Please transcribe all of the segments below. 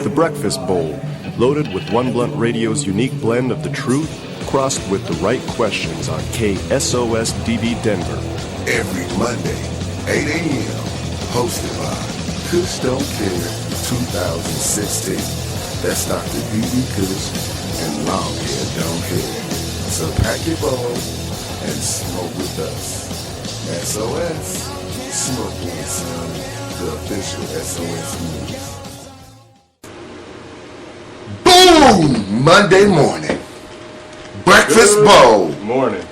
The Breakfast Bowl, loaded with One Blunt Radio's unique blend of the truth, crossed with the right questions on KSOS DB Denver. Every Monday, 8 a.m., hosted by Kush Don't Care 2016. That's Dr. DB Kush and Long Hair Don't Care. So pack your bowl and smoke with us. S.O.S. Smoking Son, the official S.O.S. News. Boom! Monday morning. Breakfast Bowl. Morning.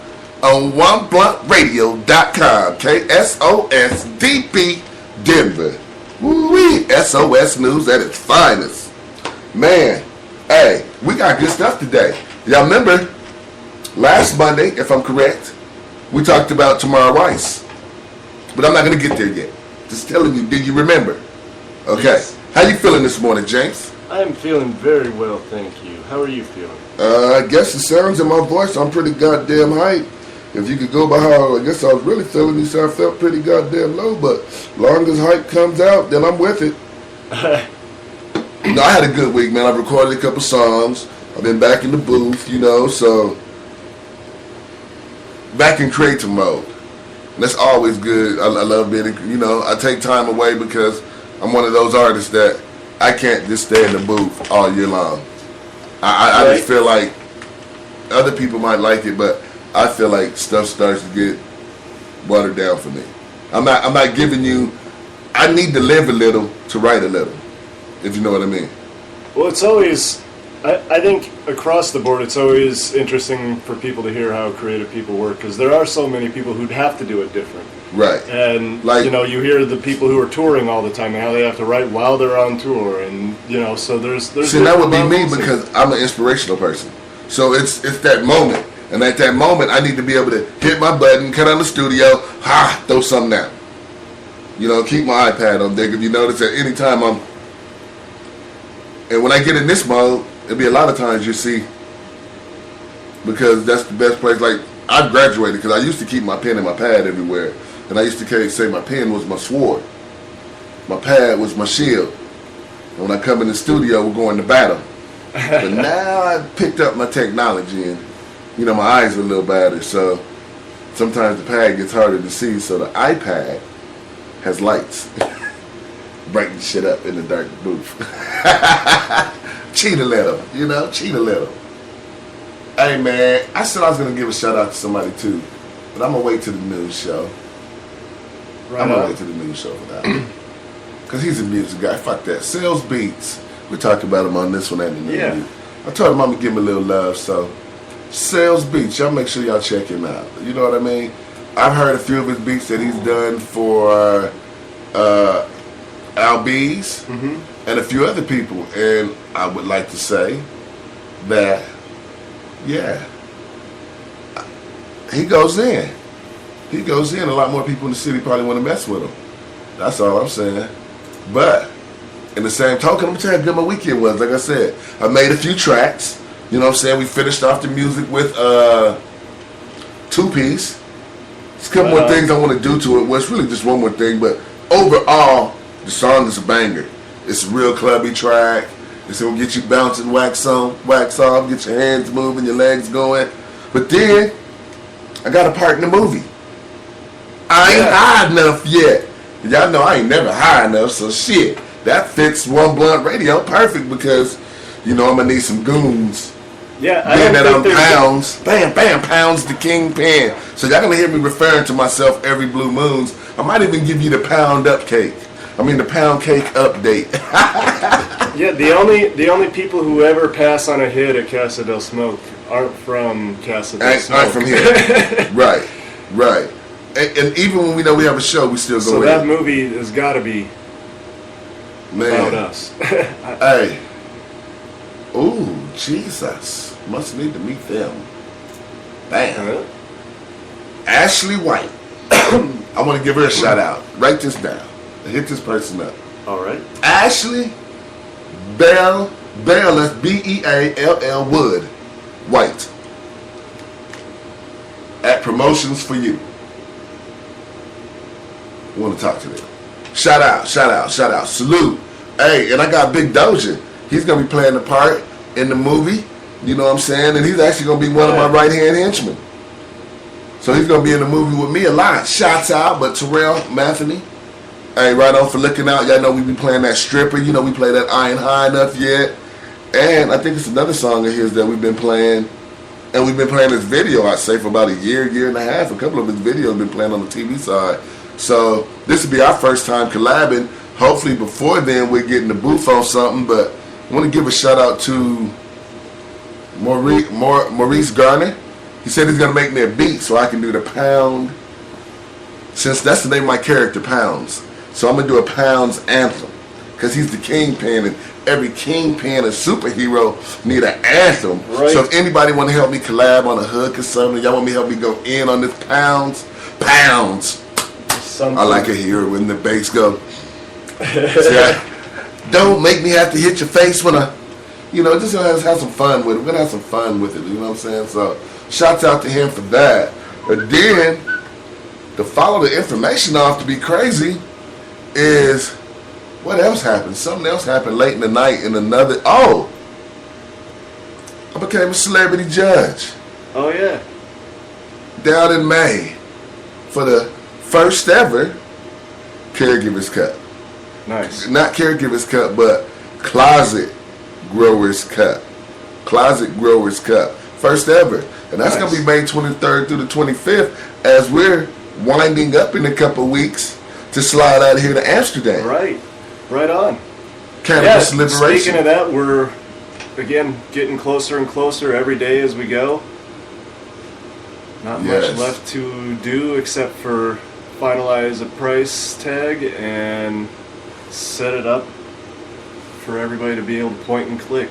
On OneBluntRadio.com. KSOS DP Denver. Woo-wee. SOS News at its finest. Man, hey, we got good stuff today. Y'all remember last Monday, if I'm correct, we talked about Tamara Rice. But I'm not going to get there yet. Just telling you, do you remember? Okay. Yes. How you feeling this morning, James? I am feeling very well, thank you. How are you feeling? I guess the sounds in my voice, I'm pretty goddamn hype. If you could go by how I guess I was really feeling, you said I felt pretty goddamn low, but long as hype comes out, then I'm with it. You know, I had a good week, man. I've recorded a couple songs. I've been back in the booth, you know, so back in creative mode. And that's always good. I love being, you know, I take time away because I'm one of those artists that I can't just stay in the booth all year long. I just feel like other people might like it, but I feel like stuff starts to get watered down for me. I'm not giving you. I need to live a little to write a little, if you know what I mean. Well, it's always, I think across the board, it's always interesting for people to hear how creative people work, because there are so many people who'd have to do it different. Right. And, like, you know, you hear the people who are touring all the time and how they have to write while they're on tour, and, you know, so there's see, that would be me because I'm an inspirational person. So it's that moment. And at that moment, I need to be able to hit my button, cut on the studio, throw something out. You know, keep my iPad on deck. If you notice, at any time and when I get in this mode, it'll be a lot of times you see, because that's the best place. Like, I graduated because I used to keep my pen and my pad everywhere. And I used to say my pen was my sword. My pad was my shield. And when I come in the studio, we're going to battle. But now I've picked up my technology and, you know, my eyes are a little better. So sometimes the pad gets harder to see. So the iPad has lights. Brighten shit up in the dark booth. Cheat a little, you know, cheat a little. Hey, man, I said I was going to give a shout out to somebody too. But I'm going to wait till the news show. Right. I'm going to wait till the news show for that. Because he's a music guy. Fuck that. Sales Beats. We talked about him on this one and the news. Yeah. I told him I'm going to give him a little love. So, Sales Beats. Y'all make sure y'all check him out. You know what I mean? I've heard a few of his beats that he's done for Al B's and a few other people. And I would like to say that, yeah, he goes in. He goes in. A lot more people in the city probably want to mess with him. That's all I'm saying. But in the same token, I'm going to tell you how good my weekend was. Like I said, I made a few tracks. You know what I'm saying? We finished off the music with two-piece. There's a couple more things I want to do to it. Well, it's really just one more thing. But overall, the song is a banger. It's a real clubby track. It's going to get you bouncing, wax on, wax off, get your hands moving, your legs going. But then, I got a part in the movie. I ain't high enough yet. Y'all know I ain't never high enough, so shit. That fits One Blunt Radio perfect because, you know, I'm going to need some goons. Yeah, being that I'm Pounds. Bam, bam, Pounds the Kingpin. So y'all going to hear me referring to myself every blue moons. I might even give you the pound up cake. I mean the pound cake update. Yeah, the only people who ever pass on a hit at Casa del Smoke aren't from Casa del Smoke. Aren't from here. Right, right. And even when we know we have a show, we still go so in. that movie has got to be about us. Hey. Ooh, Jesus. Must need to meet them. Bam. Ashley White. I want to give her a shout out. Write this down. Hit this person up. All right. Ashley Bell, that's Beall Wood, White. At Promotions for You. I want to talk to them. Shout out. Salute. Hey, and I got Big Doja. He's going to be playing the part in the movie. You know what I'm saying? And he's actually going to be one of my right-hand henchmen. So he's going to be in the movie with me a lot. Shouts out, but Terrell Matheny, hey, right on for looking out. Y'all know we be playing that stripper. You know, we play that I Ain't High Enough Yet. And I think it's another song of his that we've been playing. And we've been playing this video, I'd say, for about a year and a half. A couple of his videos have been playing on the TV side. So this will be our first time collabing. Hopefully before then we're getting the booth on something. But I want to give a shout out to Maurice Garner. He said he's going to make me a beat so I can do the pound. Since that's the name of my character, Pounds. So I'm going to do a Pounds anthem. Because he's the kingpin, and every kingpin and superhero need an anthem. Right. So if anybody want to help me collab on a hook or something, y'all want me to help me go in on this Pounds? Something. I like to hear it when the bass go. See, don't make me have to hit your face when I, just have some fun with it. We're going to have some fun with it, you know what I'm saying? So shouts out to him for that. But then, to follow the information off to be crazy is, what else happened? Something else happened late in the night in another, I became a celebrity judge. Oh, yeah. Down in May for the first ever Caregivers Cup. Nice. Not Caregivers Cup, but Closet Growers Cup. Closet Growers Cup. First ever. And that's going to be May 23rd through the 25th as we're winding up in a couple weeks to slide out here to Amsterdam. Right. Right on. Cannabis liberation. Speaking of that, we're, again, getting closer and closer every day as we go. Not much left to do except for finalize a price tag and set it up for everybody to be able to point and click.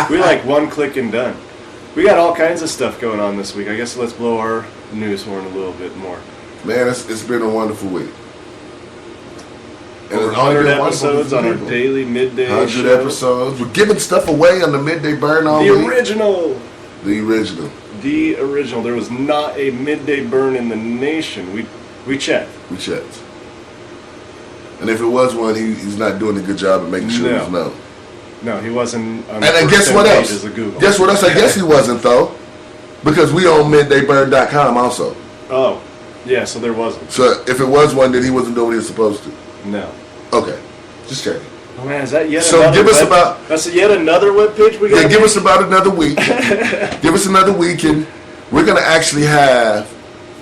We like one click and done. We got all kinds of stuff going on this week. I guess let's blow our news horn a little bit more. Man, it's been a wonderful week. And 100 episodes on our daily midday 100 show. episodes. We're giving stuff away on the midday burn all The week. original. The original. The original. There was not a midday burn in the nation. We checked. We checked. And if it was one, he's not doing a good job of making sure he's known. No, he wasn't on and guess what else? Guess what else? I guess he wasn't, though. Because we own middayburn.com also. Oh, yeah, so there wasn't. So if it was one, then he wasn't doing what he was supposed to. No. Okay. Just checking. Oh, man, is that yet so another give us that's yet another webpage we got? Yeah, give us about another week. Give us another week, and we're going to actually have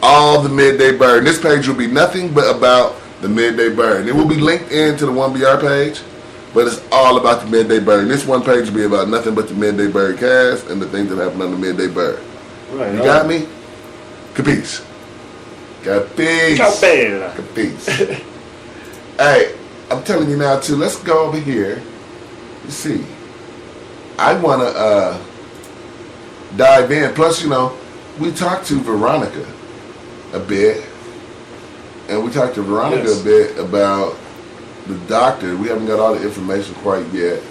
all the midday burn. This page will be nothing but about the midday burn. It will be linked into the 1BR page, but it's all about the midday burn. This one page will be about nothing but the midday burn cast and the things that happen on the midday burn. Right. You got me? Capiche? Capiche? Capiche. Hey, I'm telling you now, too, let's go over here. Let's see. I want to dive in. Plus, we talked to Veronica a bit. And we talked to Veronica a bit about the doctor. We haven't got all the information quite yet.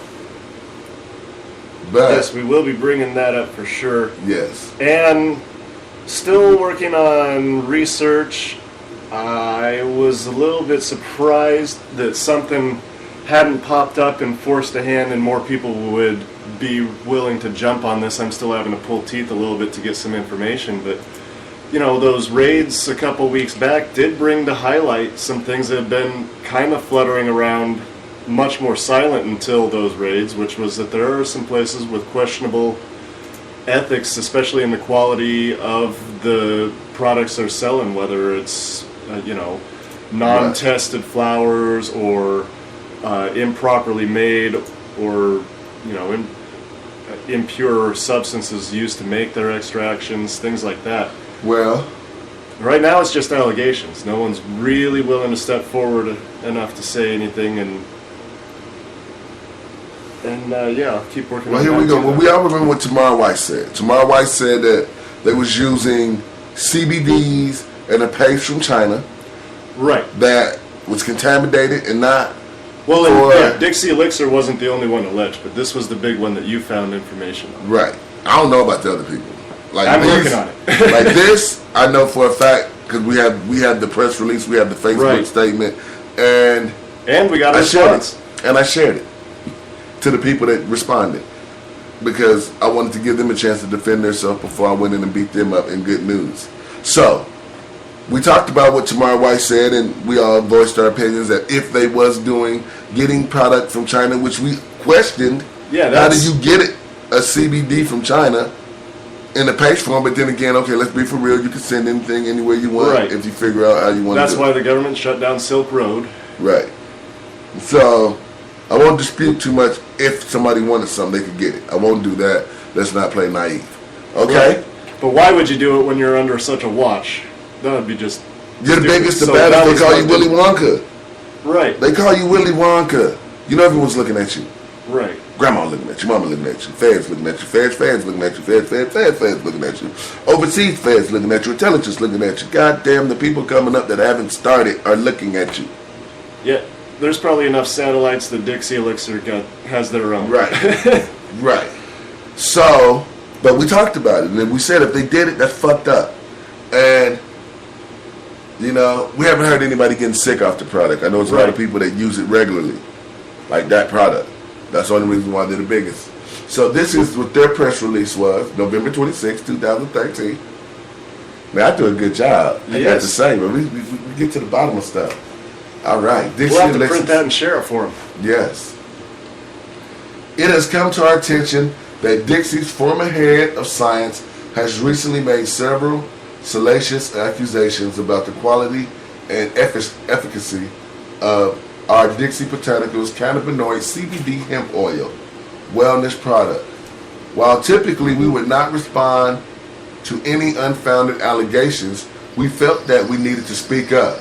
But yes, we will be bringing that up for sure. Yes. And still working on research. I was a little bit surprised that something hadn't popped up and forced a hand and more people would be willing to jump on this. I'm still having to pull teeth a little bit to get some information, but those raids a couple weeks back did bring to highlight some things that have been kind of fluttering around much more silent until those raids, which was that there are some places with questionable ethics, especially in the quality of the products they're selling, whether it's non-tested flowers or improperly made or impure substances used to make their extractions, things like that. Well, right now it's just allegations. No one's really willing to step forward enough to say anything, and I'll keep working on that. Well, here we go. Well, we all remember what Tamar White said. Tamar White said that they was using CBDs and a paste from China. Right. That was contaminated and not... Well, Dixie Elixir wasn't the only one alleged, but this was the big one that you found information on. Right. I don't know about the other people. I'm working on it. Like this, I know for a fact, because we have the press release, we have the Facebook statement, and we got a response. And I shared it. to the people that responded, because I wanted to give them a chance to defend themselves before I went in and beat them up in good news. So, we talked about what Tamar White said, and we all voiced our opinions that if they was getting product from China, which we questioned, how do you get it, a CBD from China in a paste form? But then again, okay, let's be for real, you can send anything anywhere you want if you figure out how you want to do it. That's why the government shut down Silk Road. Right. So, I won't dispute too much. If somebody wanted something, they could get it. I won't do that. Let's not play naive. Okay? Right. But why would you do it when you're under such a watch? That would be just You're the stupid. biggest, the So baddest. that They was call my you Willy Wonka. Right. They call you Willy Wonka. You know everyone's looking at you. Right. Grandma looking at you, mama looking at you, feds looking at you, feds looking at you, feds looking at you, overseas feds looking at you, intelligence looking at you. God damn, the people coming up that haven't started are looking at you. Yeah. There's probably enough satellites that Dixie Elixir has their own. Right. Right. So, but we talked about it, and then we said if they did it, that's fucked up. And, you know, we haven't heard anybody getting sick off the product. I know there's a lot of people that use it regularly, like that product. That's the only reason why they're the biggest. So this is what their press release was, November 26, 2013. Man, I do a good job. You got to say, but we get to the bottom of stuff. All right. We'll have to print that and share it for them. Yes. It has come to our attention that Dixie's former head of science has recently made several salacious accusations about the quality and efficacy of our Dixie Botanicals cannabinoid CBD hemp oil wellness product. While typically we would not respond to any unfounded allegations, we felt that we needed to speak up.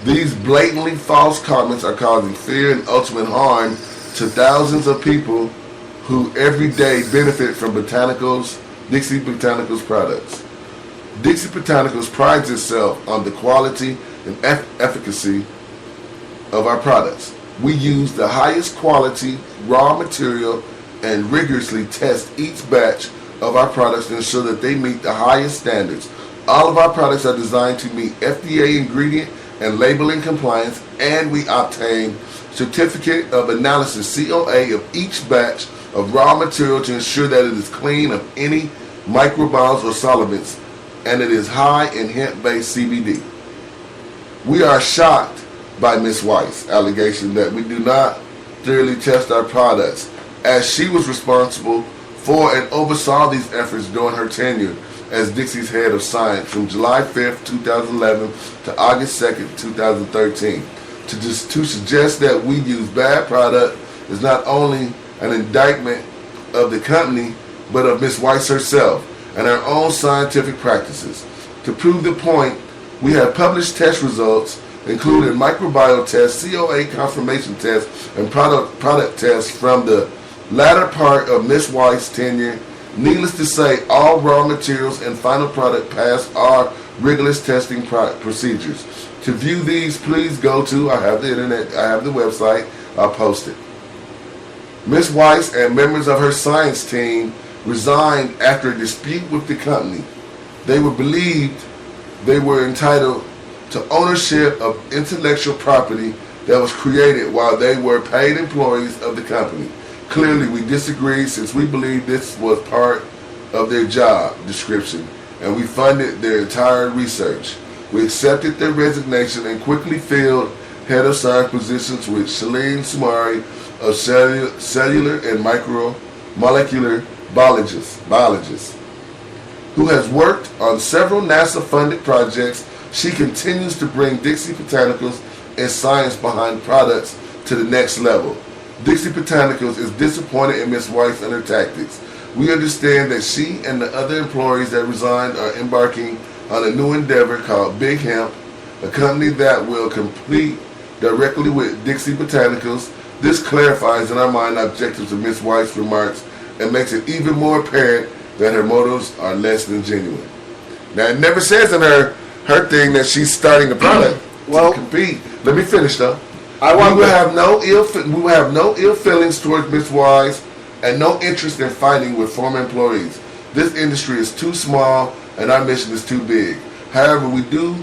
These blatantly false comments are causing fear and ultimate harm to thousands of people who every day benefit from Dixie Botanicals products. Dixie Botanicals prides itself on the quality and efficacy of our products. We use the highest quality raw material and rigorously test each batch of our products to ensure that they meet the highest standards. All of our products are designed to meet FDA ingredient and labeling compliance, and we obtain certificate of analysis COA of each batch of raw material to ensure that it is clean of any microbes or solvents, and it is high in hemp-based CBD. We are shocked by Ms. White's allegation that we do not thoroughly test our products, as she was responsible for and oversaw these efforts during her tenure as Dixie's head of science from July 5th, 2011 to August 2nd, 2013. To suggest that we use bad product is not only an indictment of the company, but of Ms. Weiss herself and her own scientific practices. To prove the point, we have published test results, including microbiome tests, COA confirmation tests, and product tests from the latter part of Ms. Weiss' tenure. Needless to say, all raw materials and final product pass our rigorous testing procedures. To view these, please go to, I have the internet, I have the website, I'll post it. Ms. Weiss and members of her science team resigned after a dispute with the company. They were believed they were entitled to ownership of intellectual property that was created while they were paid employees of the company. Clearly, we disagreed since we believe this was part of their job description, and we funded their entire research. We accepted their resignation and quickly filled head of science positions with Shalene Sumari of cellular and molecular biologist, who has worked on several NASA-funded projects. She continues to bring Dixie Botanicals and science behind products to the next level. Dixie Botanicals is disappointed in Ms. Weiss and her tactics. We understand that she and the other employees that resigned are embarking on a new endeavor called Big Hemp, a company that will compete directly with Dixie Botanicals. This clarifies in our mind the objectives of Ms. Weiss' remarks and makes it even more apparent that her motives are less than genuine. Now, it never says in her thing that she's starting a product to compete. Let me finish though. We will have no ill feelings towards Ms. Weiss and no interest in fighting with former employees. This industry is too small and our mission is too big. However, we do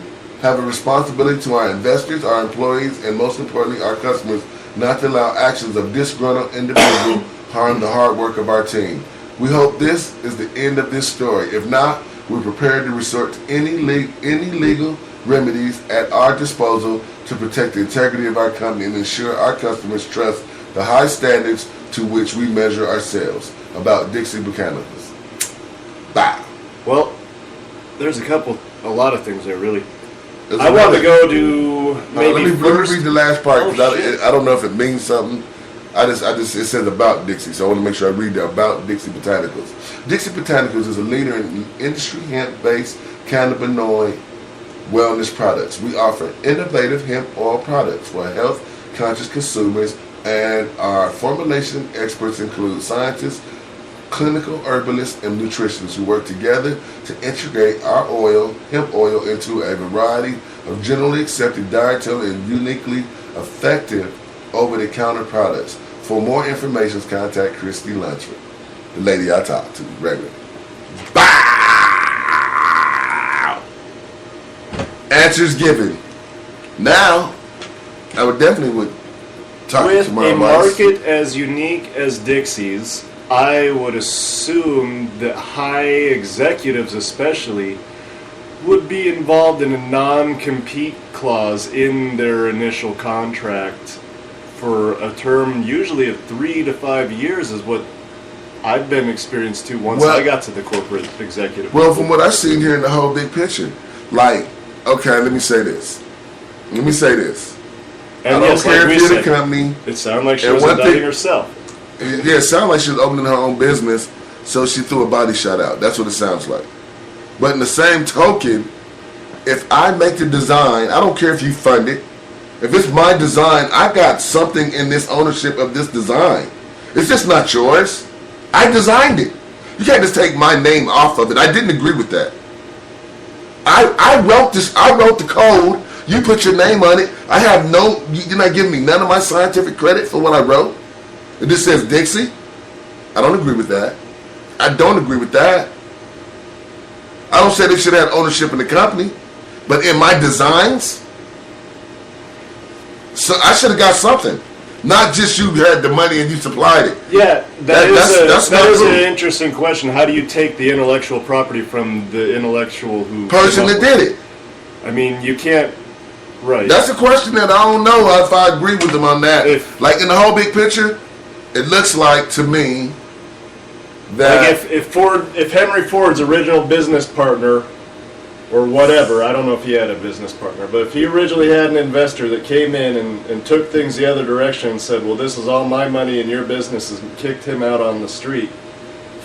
have a responsibility to our investors, our employees, and most importantly, our customers not to allow actions of disgruntled individuals harm the hard work of our team. We hope this is the end of this story. If not, we're prepared to resort to any legal remedies at our disposal to protect the integrity of our company and ensure our customers trust the high standards to which we measure ourselves. About Dixie Botanicals. Bye. Well, there's a lot of things there, really. I want to go to maybe let me read the last part, because Oh, I don't know if it means something. It says about Dixie, so I want to make sure I read the about Dixie Botanicals. Dixie Botanicals is a leader in industry hemp-based cannabinoid wellness products. We offer innovative hemp oil products for health-conscious consumers, and our formulation experts include scientists, clinical herbalists, and nutritionists who work together to integrate our hemp oil, into a variety of generally accepted dietary and uniquely effective over-the-counter products. For more information, contact Christy Lunchford, the lady I talk to regularly. Bow! Answers given. Now, I would definitely talk with to my a advice. market as unique as Dixie's. I would assume that high executives, especially, would be involved in a non-compete clause in their initial contract for a term usually of 3 to 5 years is what I've been experienced to once I got to the corporate executive. Well, from what I've seen here in the whole big picture, like, okay, let me say this. And I don't yes, care like if we you're the said, company. it sounded like she And was one indicting thing- herself. Yeah, it sounded like she was opening her own business, so she threw a body shot out. That's what it sounds like. But in the same token, if I make the design, I don't care if you fund it. If it's my design, I got something in this ownership of this design. It's just not yours. I designed it. You can't just take my name off of it. I didn't agree with that. I wrote this. I wrote the code. You put your name on it. I have no. You're not giving me none of my scientific credit for what I wrote. It just says Dixie. I don't agree with that. I don't agree with that. I don't say they should have ownership in the company, but in my designs, so I should have got something. Not just you had the money and you supplied it. Yeah, that is true. an interesting question. How do you take the intellectual property from the intellectual who Person came up that with did it. I mean, you can't. Right. That's a question that I don't know if I agree with them on that. If- Like in the whole big picture, it looks like to me that Like if Henry Ford's original business partner, or whatever, I don't know if he had a business partner, but if he originally had an investor that came in and took things the other direction and said, well, this is all my money and your business, and kicked him out on the street,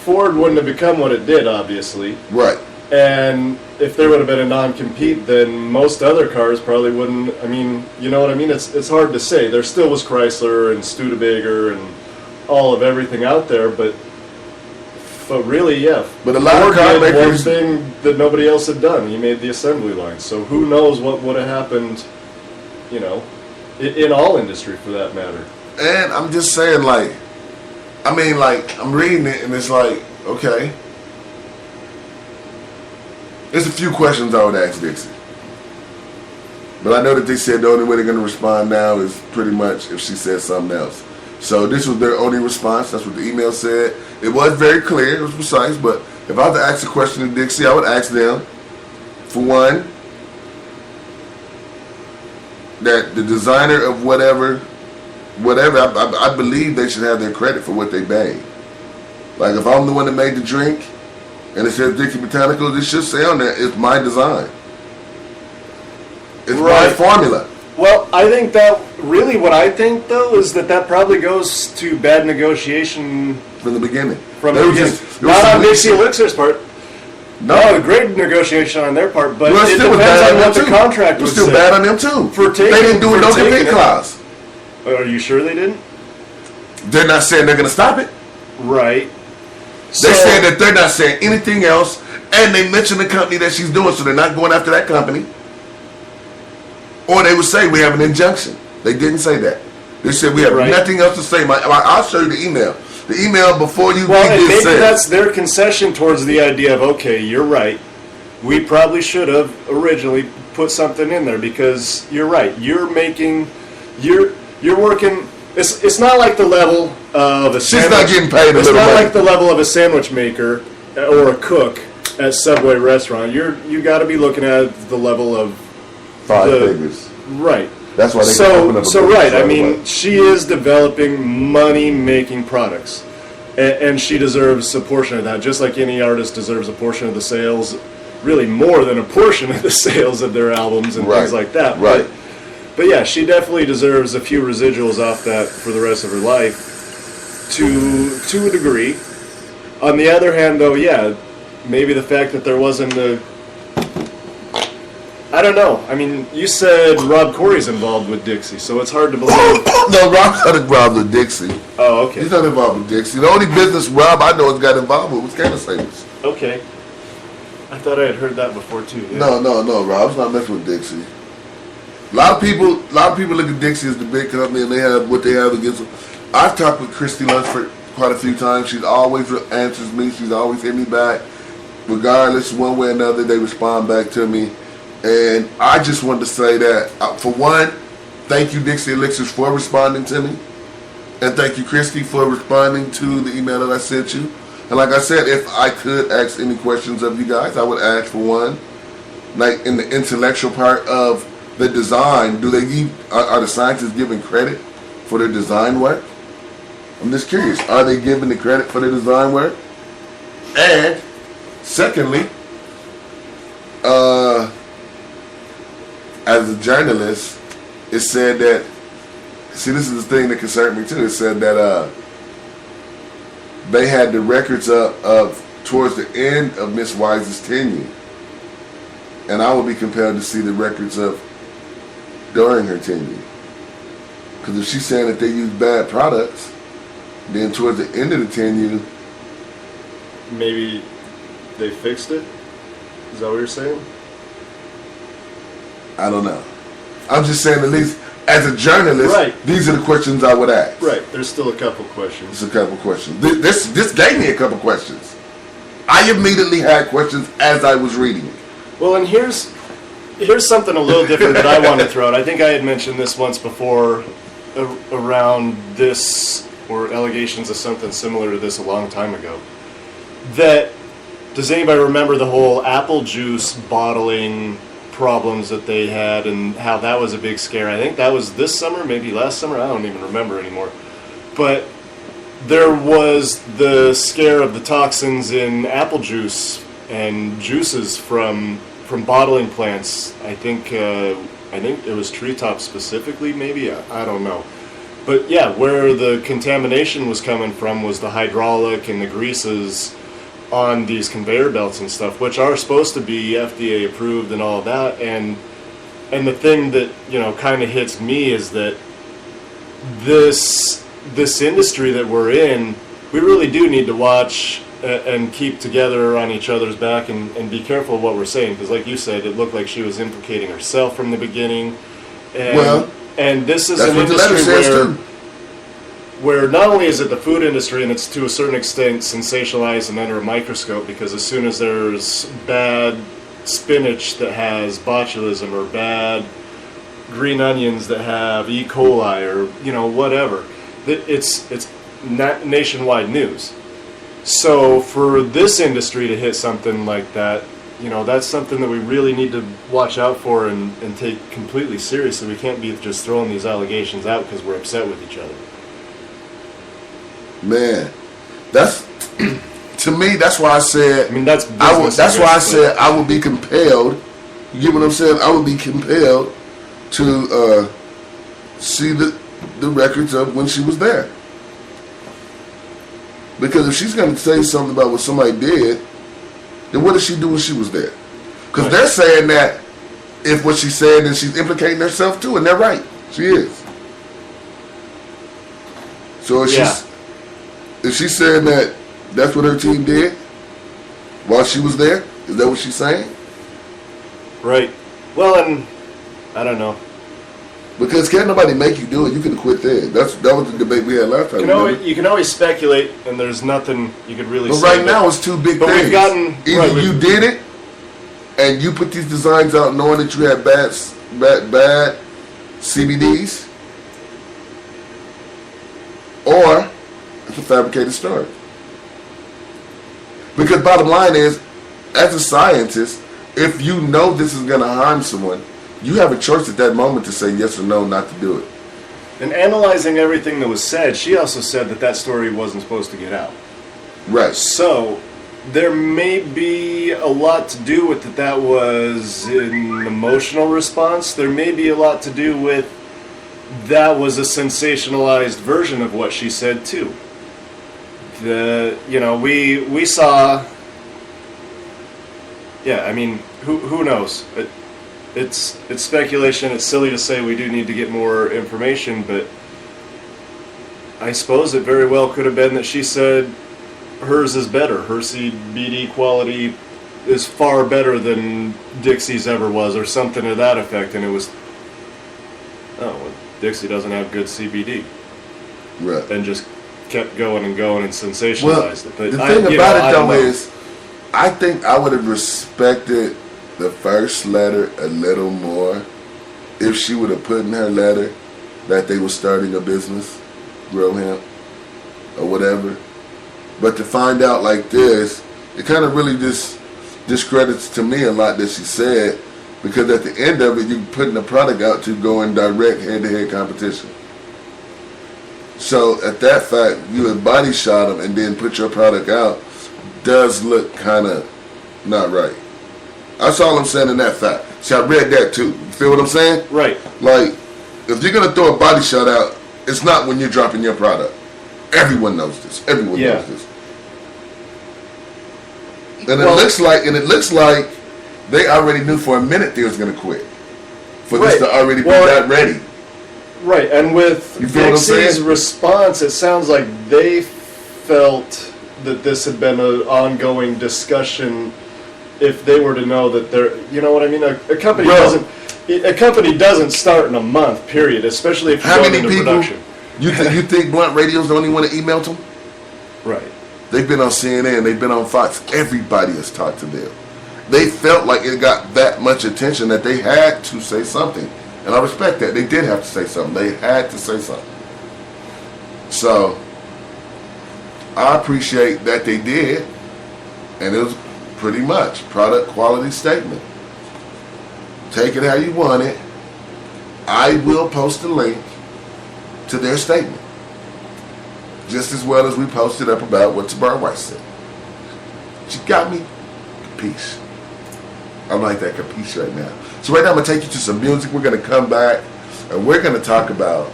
Ford wouldn't have become what it did, obviously. right. And if there would have been a non-compete, then most other cars probably wouldn't. I mean, you know what I mean? It's hard to say. There still was Chrysler and Studebaker and all of everything out there, but really, yeah. But a lot of Ford car did one makers- thing that nobody else had done. He made the assembly line. So who knows what would have happened, you know, in all industry for that matter. And I'm just saying, like, I mean, like, I'm reading it and it's like, okay. There's a few questions I would ask Dixie. But I know that they said the only way they're going to respond now is pretty much if she says something else. So this was their only response. That's what the email said. It was very clear. It was precise. But if I had to ask a question to Dixie, I would ask them, for one, that the designer of whatever, I believe they should have their credit for what they made. Like if I'm the one that made the drink, and it says Dixie Botanicals, it should say on there, it's my design. It's my Right. formula. Well, I think that really what I think though is that probably goes to bad negotiation From the beginning. from They the were beginning. just- Not on Dixie Elixir's part. No, Great negotiation on their part, but well, it still was depends bad on on what them the too. contract It was would still say. bad on them too. For They taking- didn't do a for no taking compete it. clause. Are you sure they didn't? They're not saying they're going to stop it. Right. They said that they're not saying anything else, and they mentioned the company that she's doing, so they're not going after that company. Or they would say we have an injunction. They didn't say that. They said we have Right. nothing else to say. I'll show you the email. The email before you Well, read and this maybe says. that's their concession towards the idea of, okay, you're right. We probably should have originally put something in there because you're right. You're working. It's not like the level of a. She's not getting paid a It's little not money. like the level of a sandwich maker or a cook at Subway restaurant. You got to be looking at the level of 5 figures. Right. That's why they can open up a business right. I right mean, away. she is developing money-making products, and she deserves a portion of that, just like any artist deserves a portion of the sales, really more than a portion of the sales of their albums and things like that. Right. But yeah, she definitely deserves a few residuals off that for the rest of her life, to a degree. On the other hand, though, yeah, maybe the fact that there wasn't a... I don't know. I mean, you said Rob Corey's involved with Dixie, so it's hard to believe. No, Rob's not involved with Dixie. Oh, okay. He's not involved with Dixie. The only business Rob I know has got involved with was Candace Savers. Okay. I thought I had heard that before too. Yeah. No. Rob's not messing with Dixie. A lot of people look at Dixie as the big company, and they have what they have against them. I've talked with Christy Lunsford quite a few times. She's always answers me. She's always hit me back, regardless one way or another. They respond back to me, and I just wanted to say that for one, thank you Dixie Elixirs for responding to me, and thank you Christy for responding to the email that I sent you. And like I said, if I could ask any questions of you guys, I would ask for one, like in the intellectual part of the design. Do they are the scientists giving credit for their design work? I'm just curious. Are they giving the credit for the design work? And secondly, as a journalist, it said that. See, this is the thing that concerned me too. It said that they had the records up towards the end of Miss Wise's tenure, and I would be compelled to see the records of during her tenure. Because if she's saying that they use bad products, then towards the end of the tenure, Maybe they fixed it? Is that what you're saying? I don't know. I'm just saying, at least as a journalist, Right. These are the questions I would ask. Right. There's still a couple questions. It's a couple questions. This gave me a couple questions. I immediately had questions as I was reading it. Well, and here's something a little different that I want to throw out. I think I had mentioned this once before around this, or allegations of something similar to this a long time ago. That, does anybody remember the whole apple juice bottling problems that they had and how that was a big scare? I think that was this summer, maybe last summer, I don't even remember anymore. But there was the scare of the toxins in apple juice and juices from bottling plants. I think it was Treetop specifically, maybe, I don't know. But yeah, where the contamination was coming from was the hydraulic and the greases on these conveyor belts and stuff, which are supposed to be FDA approved and all of that. And the thing that, kind of hits me is that this industry that we're in, we really do need to watch and keep together on each other's back and be careful of what we're saying, because like you said, it looked like she was implicating herself from the beginning. And this is an industry where not only is it the food industry, and it's to a certain extent sensationalized and under a microscope, because as soon as there's bad spinach that has botulism, or bad green onions that have E. coli, or whatever, it's nationwide news. So for this industry to hit something like that, that's something that we really need to watch out for and take completely seriously. We can't be just throwing these allegations out because we're upset with each other. Man, that's to me. That's why I said. I mean, that's that's why I said I would be compelled. You get what I'm saying? I would be compelled to see the records of when she was there. Because if she's going to say something about what somebody did, then what did she do when she was there? Because they're saying that if what she said, then she's implicating herself too, and they're right. She is. So if she's saying that that's what her team did while she was there, is that what she's saying? Right. Well, and I don't know. Because can't nobody make you do it. You can quit there. That was the debate we had last time. You can always speculate, and there's nothing you could really say. But right now, it's two big things. Either you did it, and you put these designs out knowing that you had bad CBDs, or it's a fabricated story. Because bottom line is, as a scientist, if you know this is going to harm someone, you have a choice at that moment to say yes or no, not to do it. And analyzing everything that was said, she also said that that story wasn't supposed to get out. Right. So there may be a lot to do with that was an emotional response. There may be a lot to do with that was a sensationalized version of what she said too. We saw. Yeah, I mean, who knows? It's speculation. It's silly to say we do need to get more information, but I suppose it very well could have been that she said hers is better. Her CBD quality is far better than Dixie's ever was, or something to that effect, and it was, Dixie doesn't have good CBD. Right. And just kept going and going and sensationalized it. But the thing about it, though, is I think I would have respected the first letter a little more if she would have put in her letter that they were starting a business, grow hemp, or whatever. But to find out like this, it kind of really just discredits to me a lot that she said, because at the end of it, you're putting the product out to go in direct head-to-head competition. So at that fact, you had body shot them and then put your product out does look kind of not right. That's all I'm saying in that fact. See, I read that too. You feel what I'm saying? Right. Like, if you're going to throw a body shot out, it's not when you're dropping your product. Everyone knows this. Everyone knows this. And it looks like they already knew for a minute they was going to quit. For this to already be that ready. Right, and with Dixie's response, it sounds like they felt that this had been an ongoing discussion. If they were to know that they're, you know what I mean? A company doesn't start in a month, period. Especially if you're going into production. You think Blunt Radios the only one that emailed them? Right. They've been on CNN. They've been on Fox. Everybody has talked to them. They felt like it got that much attention that they had to say something. And I respect that. They did have to say something. They had to say something. So, I appreciate that they did. And it was pretty much product quality statement. Take it how you want it. I will post a link to their statement. Just as well as we posted up about what Tabar White said. She got me. Capiche. I like that capiche right now. So right now I'm going to take you to some music. We're going to come back and we're going to talk about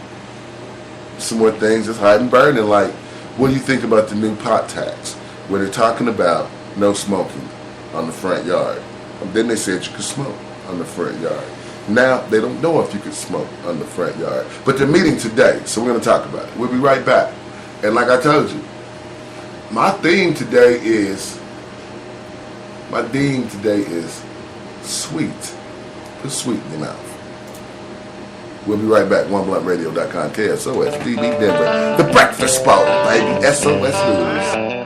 some more things that's hide and burning. Like, what do you think about the new pot tax? Where they're talking about no smoking on the front yard. And then they said you could smoke on the front yard. Now they don't know if you could smoke on the front yard. But they're meeting today, so we're going to talk about it. We'll be right back. And like I told you, my theme today is sweet. Put sweet in your mouth. We'll be right back. OneBluntRadio.com, KSOS, DB Denver. The Breakfast Bowl, baby. SOS News.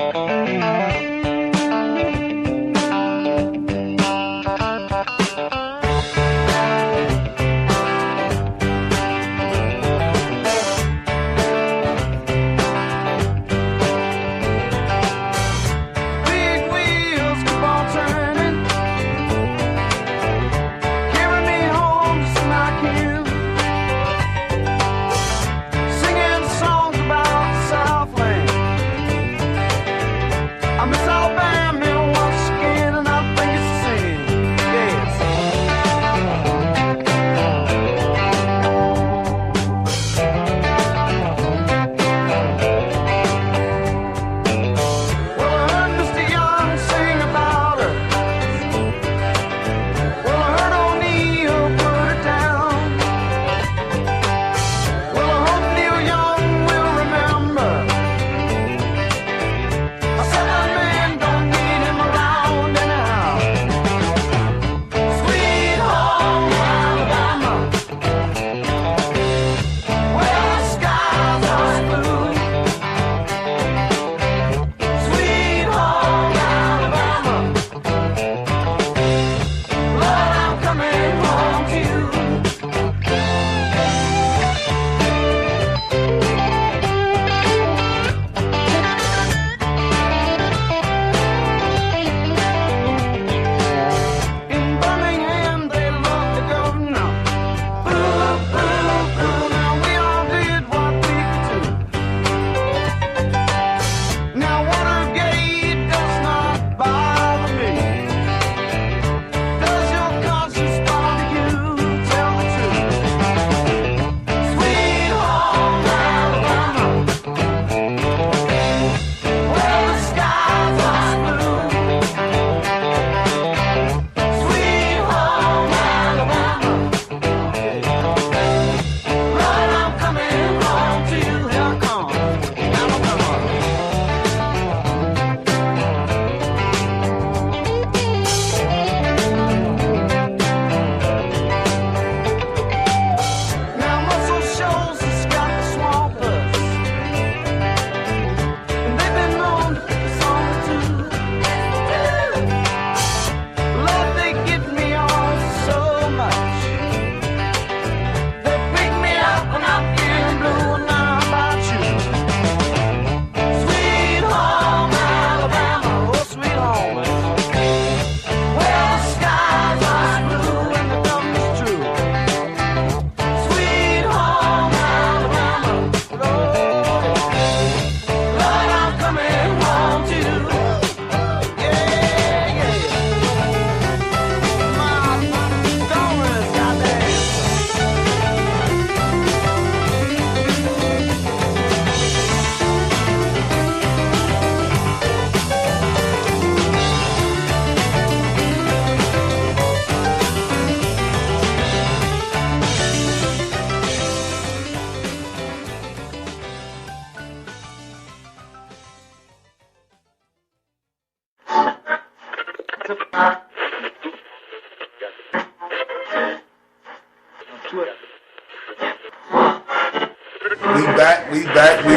We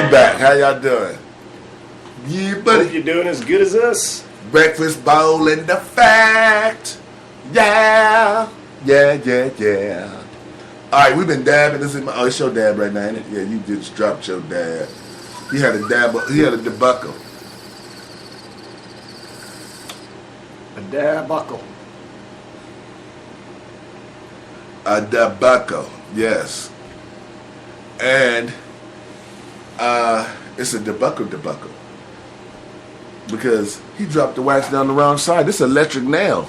back. How y'all doing? Yeah, buddy. Hope you're doing as good as us. Breakfast bowl and the fact. Yeah. Alright, we've been dabbing. This is it's your dab right now, ain't it? Yeah, you just dropped your dab. He had a debuckle. A dab buckle. A debuckle, yes. And it's a debuckle. Because he dropped the wax down the wrong side. This electric nail.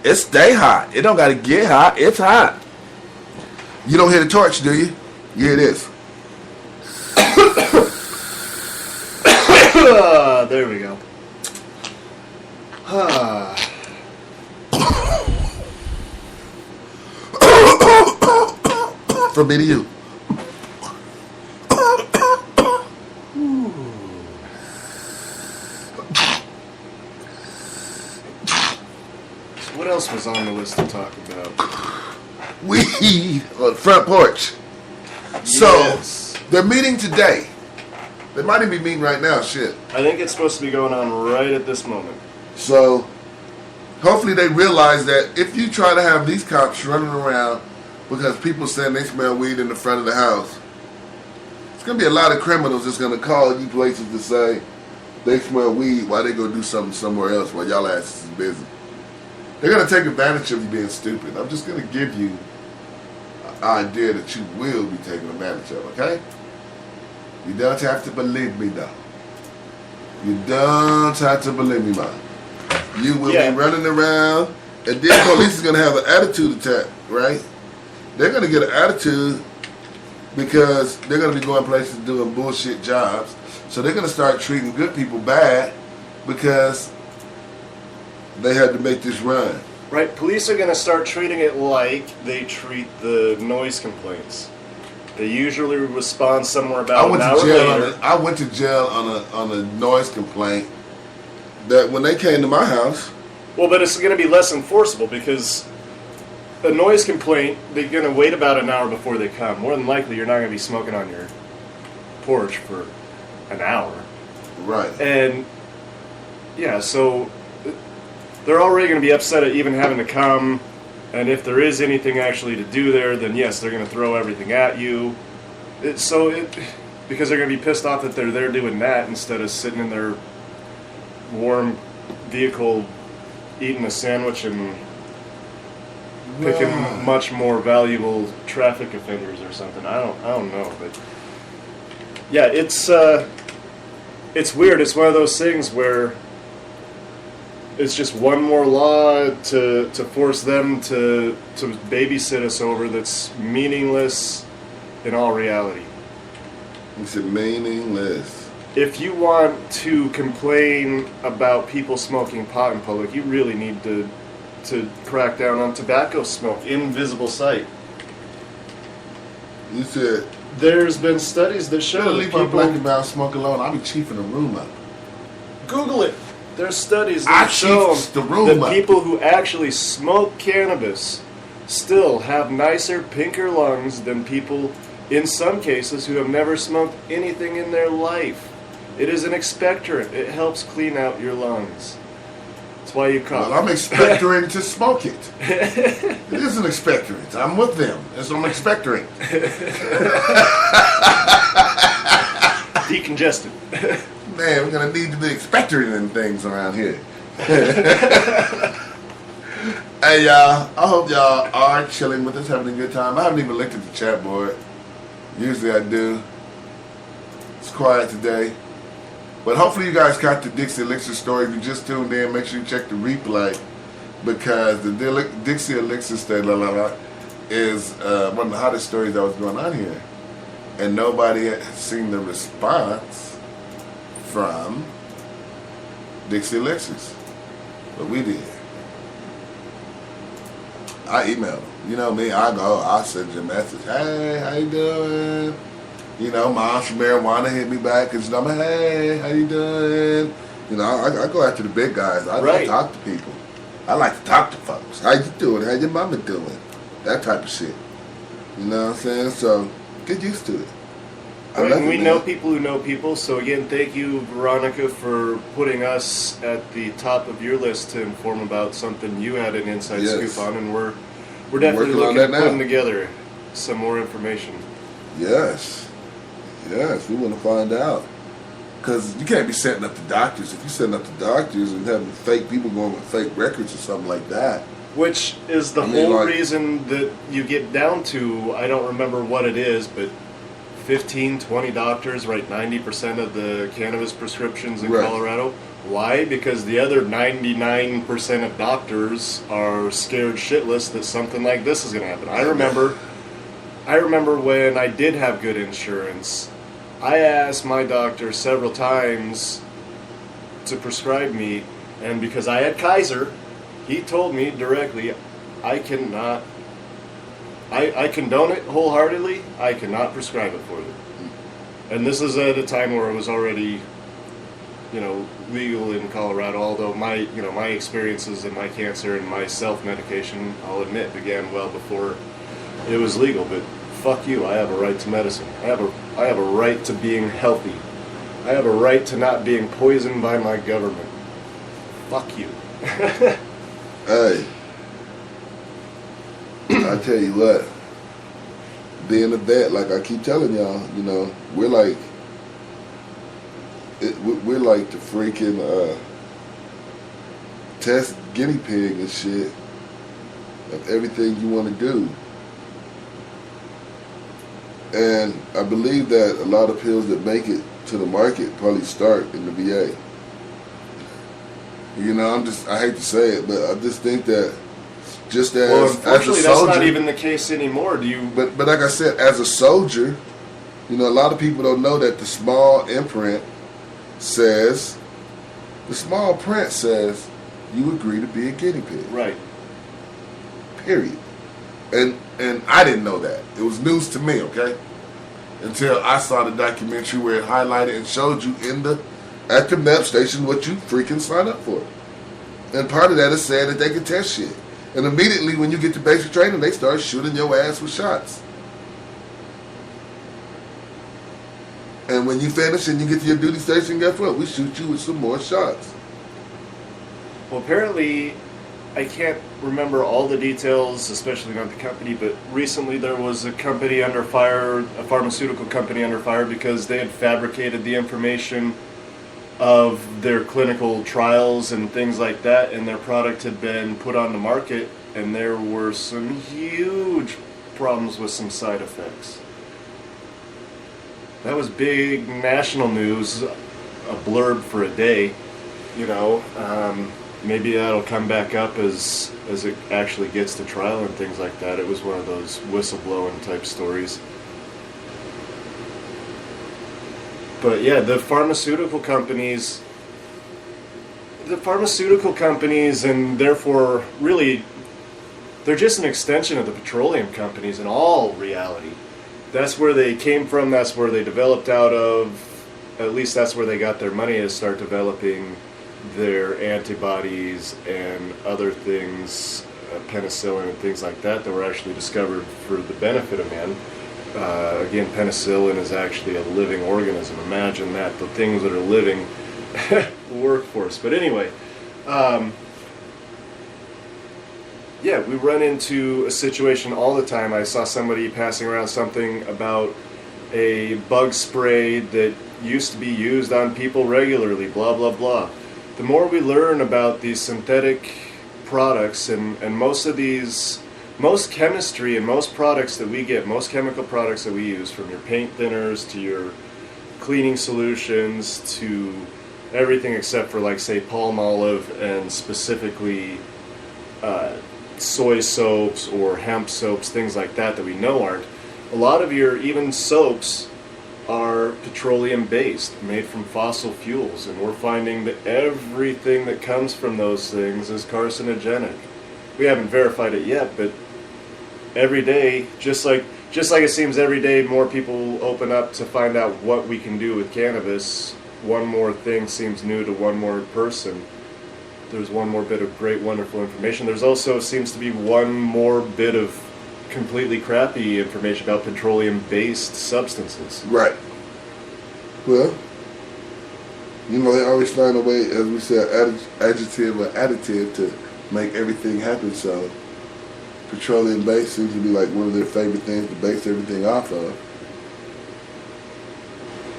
It stay hot. It don't gotta get hot. It's hot. You don't hear the torch, do you? Yeah, it is. There we go. From me to you. What else was on the list to talk about? We on the front porch. So Yes. they're meeting today. They might even be meeting right now. Shit. I think it's supposed to be going on right at this moment. So hopefully they realize that if you try to have these cops running around because people saying they smell weed in the front of the house, it's gonna be a lot of criminals that's gonna call you places to say they smell weed while they go do something somewhere else while y'all asses is busy. They're going to take advantage of you being stupid. I'm just going to give you an idea that you will be taken advantage of, okay? You don't have to believe me, though. You don't have to believe me, man. You will be running around, and then police is going to have an attitude attack, right? They're going to get an attitude because they're going to be going places doing bullshit jobs. So they're going to start treating good people bad because they had to make this run. Right, police are going to start treating it like they treat the noise complaints. They usually respond somewhere about an hour later. I went to jail on a noise complaint that when they came to my house. Well, but it's going to be less enforceable because a noise complaint, they're going to wait about an hour before they come. More than likely, you're not going to be smoking on your porch for an hour. Right. And, yeah, so they're already going to be upset at even having to come, and if there is anything actually to do there, then yes, they're going to throw everything at you. Because they're going to be pissed off that they're there doing that instead of sitting in their warm vehicle eating a sandwich and picking much more valuable traffic offenders or something. I don't know, but yeah, it's weird. It's one of those things where it's just one more law to force them to babysit us over that's meaningless in all reality. It's meaningless. If you want to complain about people smoking pot in public, you really need to crack down on tobacco smoke in visible sight. You said there's been studies that show that leave my black and brown smoke alone. I'll be chiefing the room up. Google it. There's studies that show that people who actually smoke cannabis still have nicer, pinker lungs than people, in some cases, who have never smoked anything in their life. It is an expectorant. It helps clean out your lungs. That's why you cough. Well, I'm expectoring to smoke it. It is an expectorant. I'm with them. It's an expectorant. Decongestant. Man, we're going to need to be expectoring things around here. Hey, y'all. I hope y'all are chilling with us, having a good time. I haven't even looked at the chat board. Usually I do. It's quiet today. But hopefully you guys caught the Dixie Elixir story. If you just tuned in, make sure you check the replay. Because the Dixie Elixir story is one of the hottest stories that was going on here. And nobody has seen the response from Dixie Elixirs. But we did. I emailed them. You know me, I send you a message. Hey, how you doing? You know, Moms from Marijuana hit me back because I'm like, hey, how you doing? You know, I go after the big guys. I don't talk to people. I like to talk to folks. How you doing? How your mama doing? That type of shit. You know what I'm saying? So get used to it. And we know people who know people. So again, thank you, Veronica, for putting us at the top of your list to inform about something you had an inside scoop on, and we're definitely looking at putting together some more information. Yes, we want to find out, because you can't be setting up the doctors. If you're setting up the doctors and having fake people going with fake records or something like that, which is the whole reason that you get down to, I don't remember what it is, but 15, 20 doctors write 90% of the cannabis prescriptions in Colorado. Why? Because the other 99% of doctors are scared shitless that something like this is going to happen. I remember when I did have good insurance, I asked my doctor several times to prescribe me, and because I had Kaiser, he told me directly, I condone it wholeheartedly. I cannot prescribe it for you. And this is at a time where it was already, legal in Colorado. Although my experiences and my cancer and my self-medication, I'll admit, began well before it was legal. But fuck you. I have a right to medicine. I have a right to being healthy. I have a right to not being poisoned by my government. Fuck you. Hey. I tell you what, being a vet, like I keep telling y'all, we're like the freaking test guinea pig and shit of everything you want to do. And I believe that a lot of pills that make it to the market probably start in the VA. I hate to say it, but I just think that unfortunately, as a soldier, that's not even the case anymore. But like I said, as a soldier, a lot of people don't know that the small print says you agree to be a guinea pig. Right. Period. And I didn't know that. It was news to me, okay? Until I saw the documentary where it highlighted and showed you at the MEP station what you freaking signed up for. And part of that is saying that they can test shit. And immediately when you get to basic training, they start shooting your ass with shots. And when you finish and you get to your duty station, guess what? We shoot you with some more shots. Well, apparently, I can't remember all the details, especially not the company, but recently there was a company under fire, a pharmaceutical company under fire, because they had fabricated the information of their clinical trials and things like that, and their product had been put on the market, and there were some huge problems with some side effects. That was big national news, a blurb for a day, maybe that'll come back up as it actually gets to trial and things like that. It was one of those whistleblowing type stories. But yeah, the pharmaceutical companies, and therefore, really, they're just an extension of the petroleum companies in all reality. That's where they came from, that's where they developed out of, at least that's where they got their money to start developing their antibodies and other things, penicillin and things like that were actually discovered for the benefit of man. Again, penicillin is actually a living organism. Imagine that, the things that are living work for us. But anyway, we run into a situation all the time. I saw somebody passing around something about a bug spray that used to be used on people regularly, blah, blah, blah. The more we learn about these synthetic products and most chemistry and most products that we get, most chemical products that we use, from your paint thinners to your cleaning solutions to everything except for, like, say, palm olive and specifically soy soaps or hemp soaps, things like that we know aren't. A lot of your even soaps are petroleum based, made from fossil fuels, and we're finding that everything that comes from those things is carcinogenic. We haven't verified it yet, but every day, just like it seems every day more people open up to find out what we can do with cannabis, one more thing seems new to one more person. there's one more bit of great, wonderful information. There's also seems to be one more bit of completely crappy information about petroleum-based substances. Right. Well, you know, they always find a way, as we said, adjective or additive to make everything happen. So petroleum-based seems to be like one of their favorite things to base everything off of.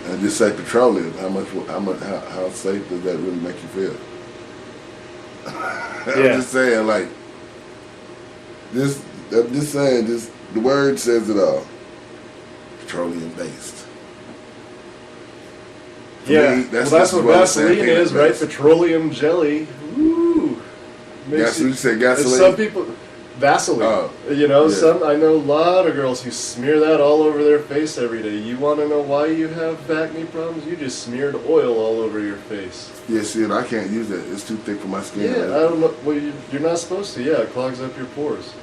And just say petroleum. How safe does that really make you feel? I'm just saying, like, this. I'm just saying, this. The word says it all. Petroleum-based. Yeah, that's what Vaseline is, right? Petroleum jelly. Ooh. You said gasoline? Some people, Vaseline. Oh, you know, yeah. I know a lot of girls who smear that all over their face every day. You want to know why you have acne problems? You just smeared oil all over your face. Yeah, see, and I can't use that. It's too thick for my skin. Yeah, I don't know. Well, you're not supposed to. Yeah, it clogs up your pores.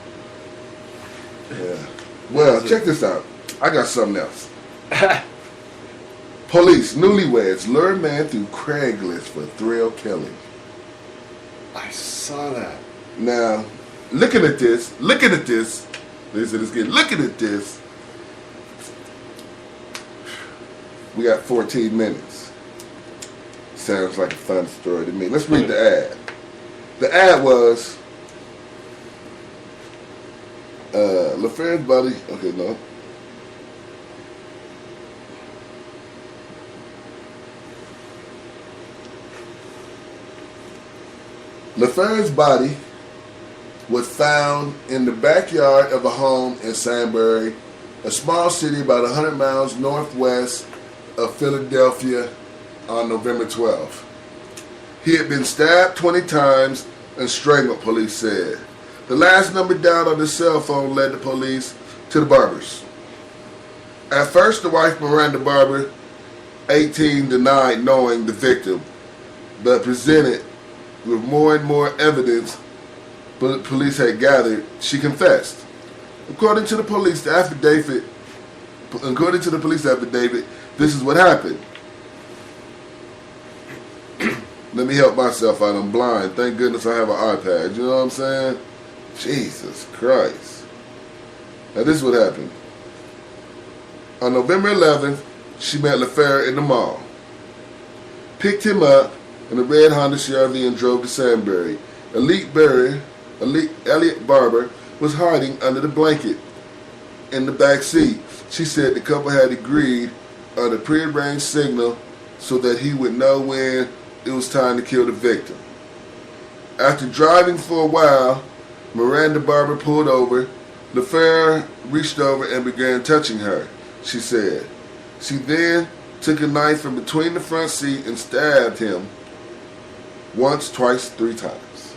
Yeah. Well, check this out. I got something else. Police, newlyweds, lure man through Craigslist for thrill killing. I saw that. Now, looking at this, looking at this, we got 14 minutes. Sounds like a fun story to me. Let's read the ad. The ad was, LaFair's buddy, okay, no. LaFair's body was found in the backyard of a home in Sandbury, a small city about 100 miles northwest of Philadelphia, on November 12th. He had been stabbed 20 times and strangled, police said. The last number down on the cell phone led the police to the Barbers. At first, the wife, Miranda Barber, 18, denied knowing the victim, but presented with more and more evidence police had gathered. She confessed. According to the police affidavit, this is what happened. Let me help myself out. I'm blind. Thank goodness I have an iPad. You know what I'm saying? Jesus Christ. Now this is what happened. On November 11th, she met LaFair in the mall, picked him up in a red Honda CR-V and drove to Sandbury. Elliot Barber was hiding under the blanket in the back seat. She said the couple had agreed on a prearranged signal so that he would know when it was time to kill the victim. After driving for a while, Miranda Barber pulled over. LaFair reached over and began touching her, she said. She then took a knife from between the front seat and stabbed him once, twice, 3 times.